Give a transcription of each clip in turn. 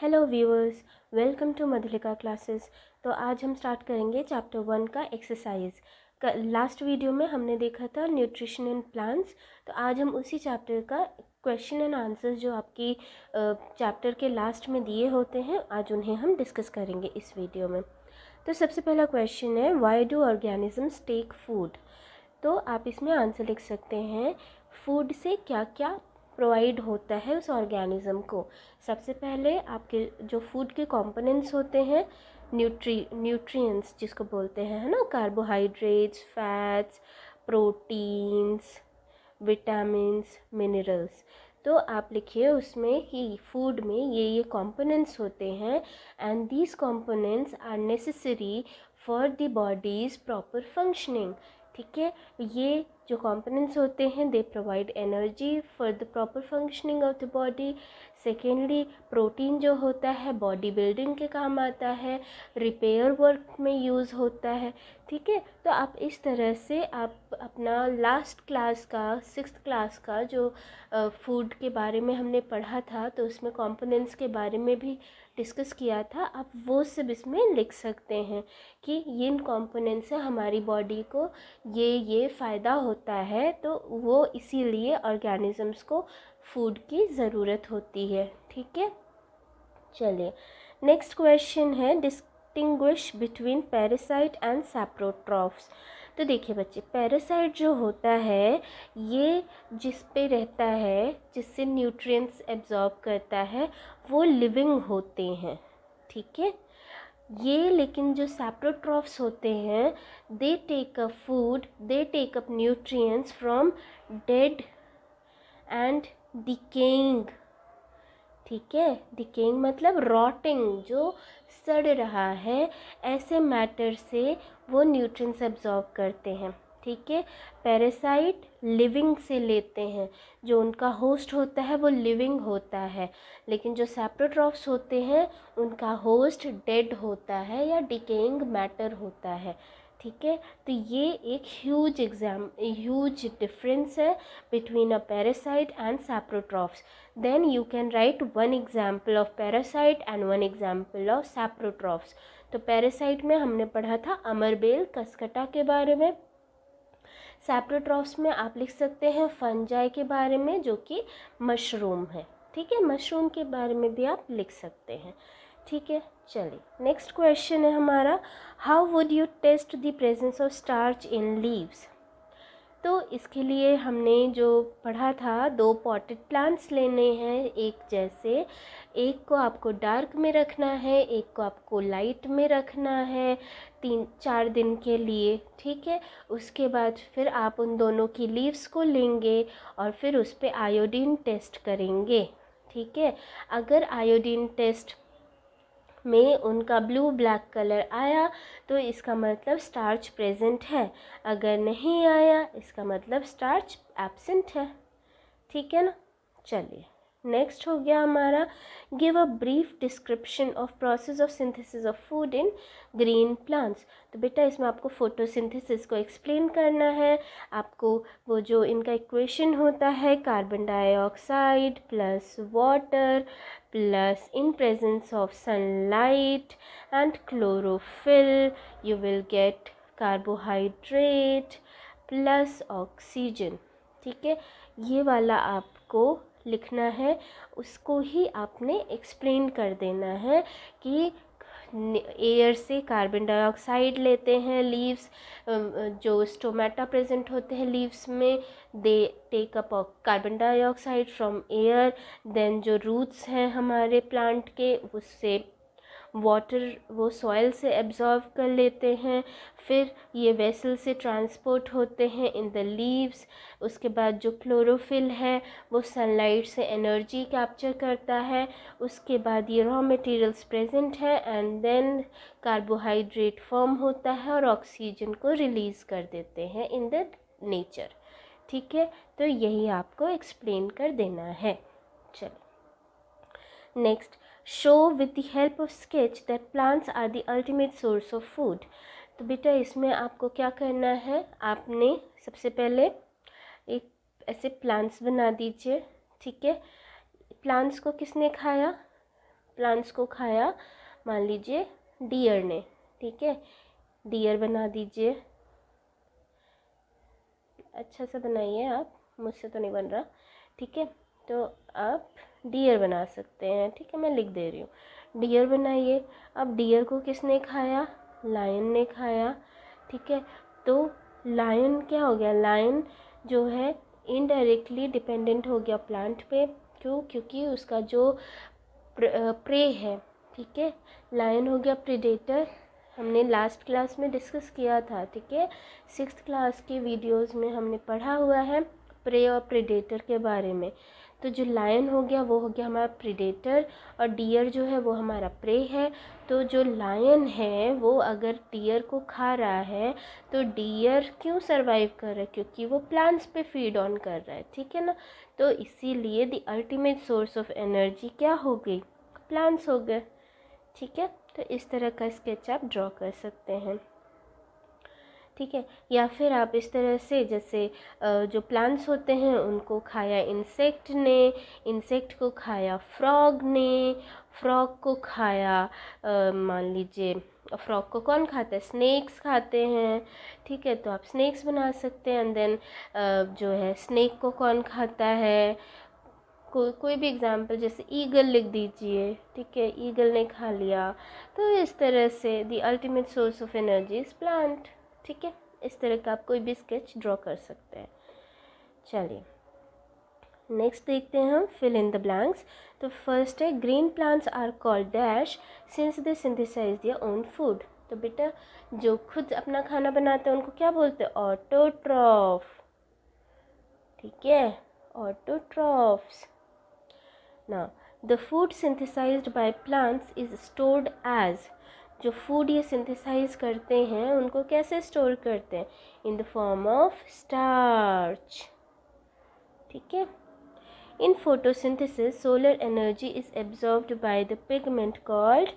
Hello viewers, welcome to Madhulika classes. तो आज हम स्टार्ट करेंगे चैप्टर 1 का एक्सरसाइज का। लास्ट वीडियो में हमने देखा था न्यूट्रिशन इन प्लांट्स। तो आज हम उसी चैप्टर का क्वेश्चन एंड आंसर्स जो आपकी चैप्टर के लास्ट में दिए होते हैं, आज उन्हें हम डिस्कस करेंगे इस वीडियो में। तो सबसे पहला क्वेश्चन है, why do organisms take food. तो आप इसमें आंसर लिख सकते हैं, फूड से क्या क्या प्रोवाइड होता है उस ऑर्गेनिज़म को। सबसे पहले आपके जो फूड के कंपोनेंट्स होते हैं, न्यूट्रिएंट्स जिसको बोलते हैं, है ना, carbohydrates, fats, proteins, vitamins, minerals. तो आप लिखिए उसमें कि फूड में ये कंपोनेंट्स होते हैं and these components are necessary for the body's proper functioning. ठीक है, ये जो कंपोनेंट्स होते हैं they provide energy for the proper functioning of the body. Secondly, protein जो होता है बॉडी बिल्डिंग के काम आता है, रिपेयर वर्क में यूज़ होता है। ठीक है, तो आप इस तरह से आप अपना लास्ट क्लास का 6th क्लास का जो फूड के बारे में हमने पढ़ा था, तो उसमें कंपोनेंट्स के बारे में भी डिस्कस किया था, आप वो सब इसमें लिख सकते हैं कि इन कंपोनेंट से हमारी बॉडी को ये फ़ायदा होता है। तो वो इसीलिए ऑर्गेनिजम्स को फूड की ज़रूरत होती है। ठीक है, चलिए नेक्स्ट क्वेश्चन है, डिस्टिंग्विश बिटवीन पैरासाइट एंड सैप्रोट्रॉफ्स। तो देखिए बच्चे, पैरासाइट जो होता है ये जिस पे रहता है, जिससे न्यूट्रिएंट्स एब्जॉर्ब करता है, वो लिविंग होते हैं। ठीक है, ये लेकिन जो सैप्रोट्रॉफ्स होते हैं, they take up food, they take up nutrients from dead and decaying. ठीक है, डिकेइंग मतलब रॉटिंग, जो सड़ रहा है, ऐसे मैटर से वो न्यूट्रिएंट्स एब्जॉर्ब करते हैं। ठीक है, पैरासाइट लिविंग से लेते हैं, जो उनका होस्ट होता है वो लिविंग होता है, लेकिन जो सैप्रोट्रॉफ्स होते हैं उनका होस्ट डेड होता है या डिकेइंग मैटर होता है। ठीक है, तो ये एक ह्यूज डिफरेंस है between a parasite and saprotrophs. Then you can write one example of parasite and one example of saprotrophs. तो पैरासाइट में हमने पढ़ा था अमरबेल, कसकटा के बारे में। सैप्रोट्रॉफ्स में आप लिख सकते हैं फंजाई के बारे में, जो कि मशरूम है। ठीक है, मशरूम के बारे में भी आप लिख सकते हैं। ठीक है, चलिए नेक्स्ट क्वेश्चन है हमारा, how would you test the presence of starch in leaves. तो इसके लिए हमने जो पढ़ा था, 2 पॉटेड प्लांट्स लेने हैं एक जैसे, एक को आपको डार्क में रखना है, एक को आपको लाइट में रखना है 3-4 दिन के लिए। ठीक है, उसके बाद फिर आप उन दोनों की लीव्स को लेंगे और फिर उस पर आयोडीन टेस्ट करेंगे। ठीक है, अगर आयोडीन टेस्ट में उनका ब्लू ब्लैक कलर आया तो इसका मतलब स्टार्च प्रेजेंट है, अगर नहीं आया इसका मतलब स्टार्च एब्सेंट है। ठीक है ना, चलिए नेक्स्ट हो गया हमारा, give a brief description of process of synthesis of food in green plants. तो बेटा इसमें आपको फोटोसिंथेसिस को एक्सप्लेन करना है। आपको वो जो इनका इक्वेशन होता है, carbon dioxide plus water plus in presence of sunlight and chlorophyll you will get carbohydrate plus oxygen। ठीक है, ये वाला आपको लिखना है, उसको ही आपने एक्सप्लेन कर देना है कि एयर से कार्बन डाइऑक्साइड लेते हैं लीव्स, जो स्टोमेटा प्रेजेंट होते हैं लीव्स में, they take up carbon dioxide from air. Then जो रूट्स हैं हमारे प्लांट के, उससे वाटर वो सॉइल से एब्जॉर्व कर लेते हैं, फिर ये वेसल से ट्रांसपोर्ट होते हैं इन द लीव्स। उसके बाद जो क्लोरोफिल है वो सनलाइट से एनर्जी कैप्चर करता है। उसके बाद ये रॉ मटेरियल्स प्रेजेंट है एंड देन कार्बोहाइड्रेट फॉर्म होता है और ऑक्सीजन को रिलीज़ कर देते हैं इन द नेचर। ठीक है, तो यही आपको एक्सप्लेन कर देना है। चलिए next, show with the help of sketch that plants are the ultimate source of food. तो बेटा इसमें आपको क्या करना है, आपने सबसे पहले एक ऐसे प्लांट्स बना दीजिए। ठीक है, प्लांट्स को किसने खाया, प्लांट्स को खाया, मान लीजिए डियर ने, ठीक है, डियर बना दीजिए, अच्छा सा बनाइए आप, मुझसे तो नहीं बन रहा, ठीक है, तो आप डियर बना सकते हैं, ठीक है, मैं लिख दे रही हूँ, डियर बनाइए। अब डियर को किसने खाया, लायन ने खाया, ठीक है, तो लायन क्या हो गया, लायन जो है इनडायरेक्टली डिपेंडेंट हो गया प्लांट पे, क्यों, क्योंकि उसका जो प्रे है, ठीक है, लायन हो गया प्रेडेटर, हमने लास्ट क्लास में डिस्कस किया था, ठीक है, 6th क्लास के वीडियोस में हमने पढ़ा हुआ है प्रे और प्रेडेटर के बारे में। तो जो लायन हो गया वो हो गया हमारा प्रेडेटर, और डियर जो है वो हमारा प्रे है। तो जो लायन है वो अगर डियर को खा रहा है तो डियर क्यों सरवाइव कर रहा है, क्योंकि वो प्लांट्स पे फीड ऑन कर रहा है, ठीक है ना। तो इसीलिए the ultimate source of energy क्या हो गई, प्लांट्स हो गए, ठीक है। तो इस तरह का स्केच आप ड्रॉ कर सकते हैं, ठीक है। या फिर आप इस तरह से, जैसे जो प्लांट्स होते हैं उनको खाया इंसेक्ट ने, इंसेक्ट को खाया फ्रॉग ने, फ्रॉग को खाया मान लीजिए, फ्रॉग को कौन खाता है, स्नेक्स खाते हैं, ठीक है, तो आप स्नेक्स बना सकते हैं। एंड देन जो है स्नेक को कौन खाता है, कोई भी एग्जाम्पल, जैसे ईगल लिख दीजिए, ठीक है, ईगल ने खा लिया। तो इस तरह से the ultimate source of energy is plant, ठीक है। इस तरह का आप कोई भी स्केच ड्रॉ कर सकते हैं। चलिए नेक्स्ट देखते हैं हम, फिल इन द ब्लैंक्स। तो फर्स्ट है, green plants are called dash since they synthesise their own food. तो बेटा जो खुद अपना खाना बनाते हैं उनको क्या बोलते हैं, ऑटोट्रॉफ, ठीक है, autotrophs. Now, the food synthesized by plants is stored as, जो फूड ये सिंथेसाइज करते हैं उनको कैसे स्टोर करते हैं, in the form of starch, ठीक है। In photosynthesis solar energy is absorbed by the pigment called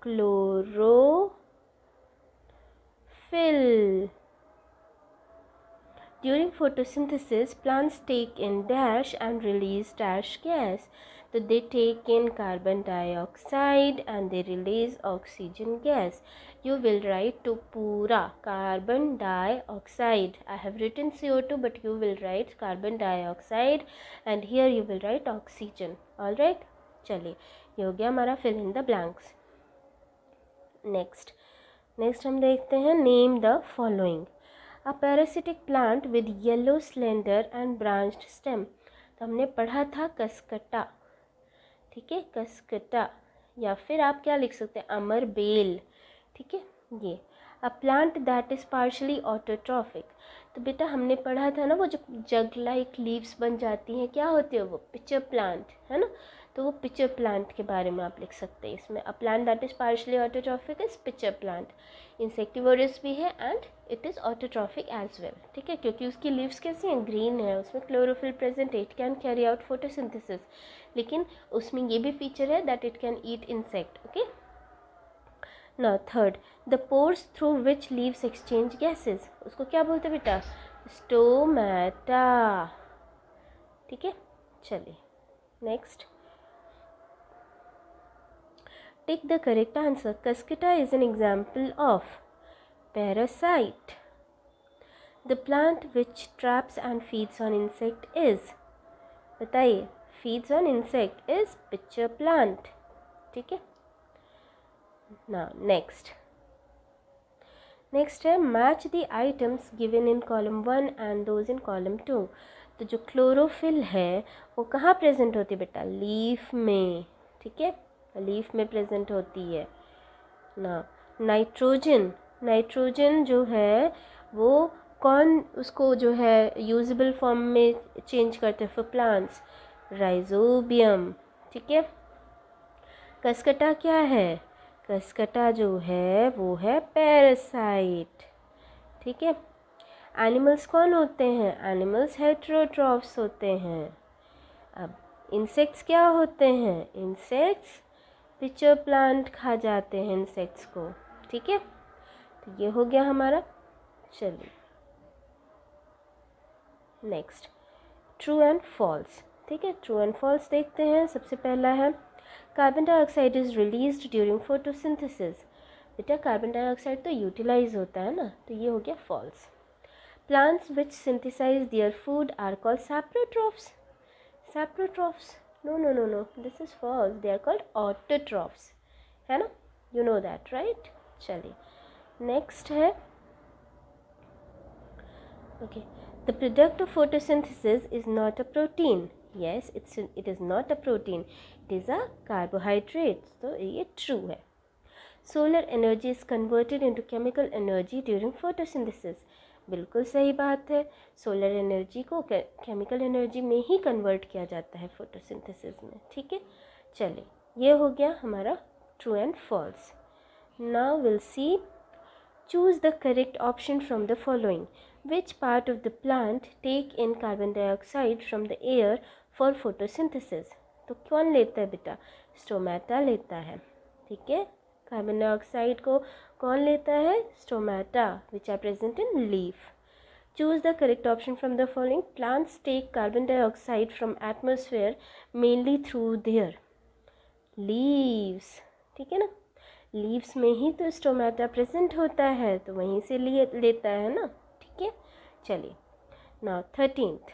chlorophyll. During photosynthesis, plants take in dash and release dash gas. So they take in carbon dioxide and they release oxygen gas. You will write to pura carbon dioxide. I have written CO2, but you will write carbon dioxide, and here you will write oxygen. All right? चलिए ये हो गया हमारा fill in the blanks. Next हम देखते हैं, name the following. A parasitic plant with yellow slender and branched stem. तो हमने पढ़ा था कसकटा, ठीक है, कसकटा, या फिर आप क्या लिख सकते हैं, अमर बेल, ठीक है। ये अ plant that is partially autotrophic. तो बेटा हमने पढ़ा था ना, वो जो जग लाइक लीव्स बन जाती हैं, क्या होती है वो, पिचर प्लांट, है ना। तो वो पिचर प्लांट के बारे में आप लिख सकते हैं इसमें, a plant that is partially autotrophic is pitcher plant. Insectivorous भी है and it is autotrophic as well, ठीक है, क्योंकि उसकी लीव्स कैसी हैं, ग्रीन है, उसमें क्लोरोफिल प्रेजेंट है, it can carry out photosynthesis, लेकिन उसमें ये भी फीचर है that it can eat insect, okay. Now third, the pores through which leaves exchange gases, उसको क्या बोलते हैं बेटा, स्टोमेटा, ठीक है। चलिए next, tick the correct answer. Cuscuta is an example of parasite. The plant which traps and feeds on insect is, बताइए, feeds on insect is pitcher plant, ठीक है। Now next है match the items given in column 1 and those in column 2. तो जो chlorophyll है वो कहाँ present होती है बेटा, लीफ में, ठीक है, लीफ में प्रेजेंट होती है ना। नाइट्रोजन जो है वो कौन उसको जो है यूजेबल फॉर्म में चेंज करते हैं फॉर प्लांट्स, राइजोबियम, ठीक है। कसकटा क्या है, कसकटा जो है वो है पैरासाइट, ठीक है। एनिमल्स कौन होते हैं, एनिमल्स हेटेरोट्रॉफ्स होते हैं। अब इंसेक्ट्स क्या होते हैं, इंसेक्ट्स पिचर प्लांट खा जाते हैं इंसेक्ट्स को, ठीक है। तो ये हो गया हमारा। चलिए नेक्स्ट, ट्रू एंड फॉल्स। ठीक है, ट्रू एंड फॉल्स देखते हैं। सबसे पहला है carbon dioxide is released during photosynthesis. बेटा कार्बन डाइऑक्साइड तो यूटिलाइज होता है ना, तो ये हो गया false. Plants which synthesize their food are called saprotrophs. Saprotrophs, no no no no, this is false, they are called autotrophs, है ना, यू नो दैट राइट। चलिए नेक्स्ट है okay, the product of photosynthesis is not a protein. Yes, it is not a protein, it is a carbohydrate, so ये true है। solar energy is converted into chemical energy during photosynthesis। बिल्कुल सही बात है, solar energy को chemical energy में ही convert किया जाता है फोटोसिंथेसिस में, ठीक है। चलिए ये हो गया हमारा true and false. Now will see, choose the correct option from the following. Which part of the plant take in carbon dioxide from the air for photosynthesis? तो कौन लेता है बेटा, स्टोमेटा लेता है, ठीक है। कार्बन डाइऑक्साइड को कौन लेता है, stomata, which are present in leaf. Choose the correct option from the following. Plants take carbon dioxide from atmosphere mainly through their leaves, ठीक है ना, लीव्स में ही तो स्टोमेटा प्रेजेंट होता है, तो वहीं से लेता है ना, ठीक है। चलिए now 13th,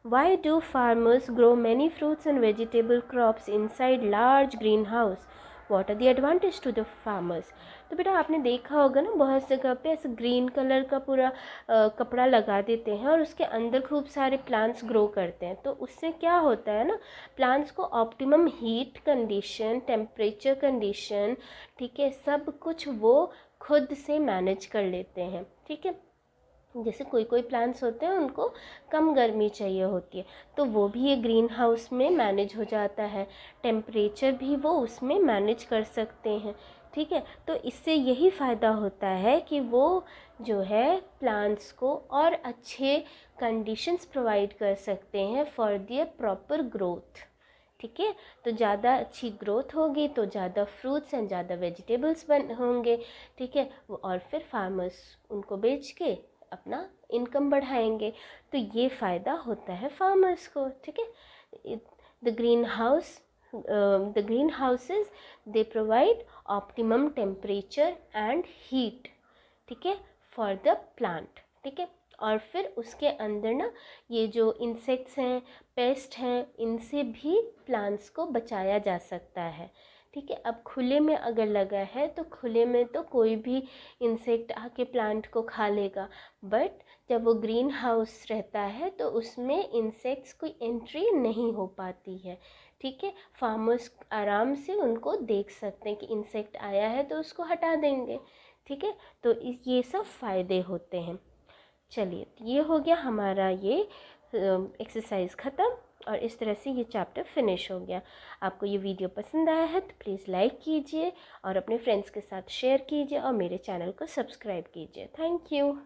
why do farmers grow many fruits and vegetable crops inside large green house, what are the advantage to the farmers. तो बेटा आपने देखा होगा ना, बहुत जगह पे ऐसे ग्रीन कलर का पूरा कपड़ा लगा देते हैं और उसके अंदर खूब सारे प्लांट्स ग्रो करते हैं, तो उससे क्या होता है ना, प्लांट्स को optimum heat condition, temperature condition, ठीक है, सब कुछ वो खुद से मैनेज कर लेते हैं, ठीक है। जैसे कोई कोई प्लांट्स होते हैं उनको कम गर्मी चाहिए होती है, तो वो भी ये ग्रीन हाउस में मैनेज हो जाता है, टेम्परेचर भी वो उसमें मैनेज कर सकते हैं, ठीक है। तो इससे यही फ़ायदा होता है कि वो जो है प्लांट्स को और अच्छे कंडीशंस प्रोवाइड कर सकते हैं फॉर दियर प्रॉपर ग्रोथ, ठीक है। तो ज़्यादा अच्छी ग्रोथ होगी तो ज़्यादा फ्रूट्स एंड ज़्यादा वेजिटेबल्स होंगे, ठीक है, और फिर फार्मर्स उनको बेच के अपना इनकम बढ़ाएंगे, तो ये फ़ायदा होता है फार्मर्स को, ठीक है। The green houses they provide optimum temperature and heat, ठीक है, फॉर द प्लांट, ठीक है। और फिर उसके अंदर ना ये जो इंसेक्ट्स हैं, पेस्ट हैं, इनसे भी प्लांट्स को बचाया जा सकता है, ठीक है। अब खुले में अगर लगा है तो खुले में तो कोई भी इंसेक्ट आके प्लांट को खा लेगा, बट जब वो ग्रीन हाउस रहता है तो उसमें इंसेक्ट्स की एंट्री नहीं हो पाती है, ठीक है। फार्मर्स आराम से उनको देख सकते हैं कि इंसेक्ट आया है तो उसको हटा देंगे, ठीक है। तो ये सब फ़ायदे होते हैं। चलिए ये हो गया हमारा ये एक्सरसाइज ख़त्म, और इस तरह से ये चैप्टर फिनिश हो गया। आपको ये वीडियो पसंद आया है तो प्लीज़ लाइक कीजिए और अपने फ्रेंड्स के साथ शेयर कीजिए और मेरे चैनल को सब्सक्राइब कीजिए। Thank you.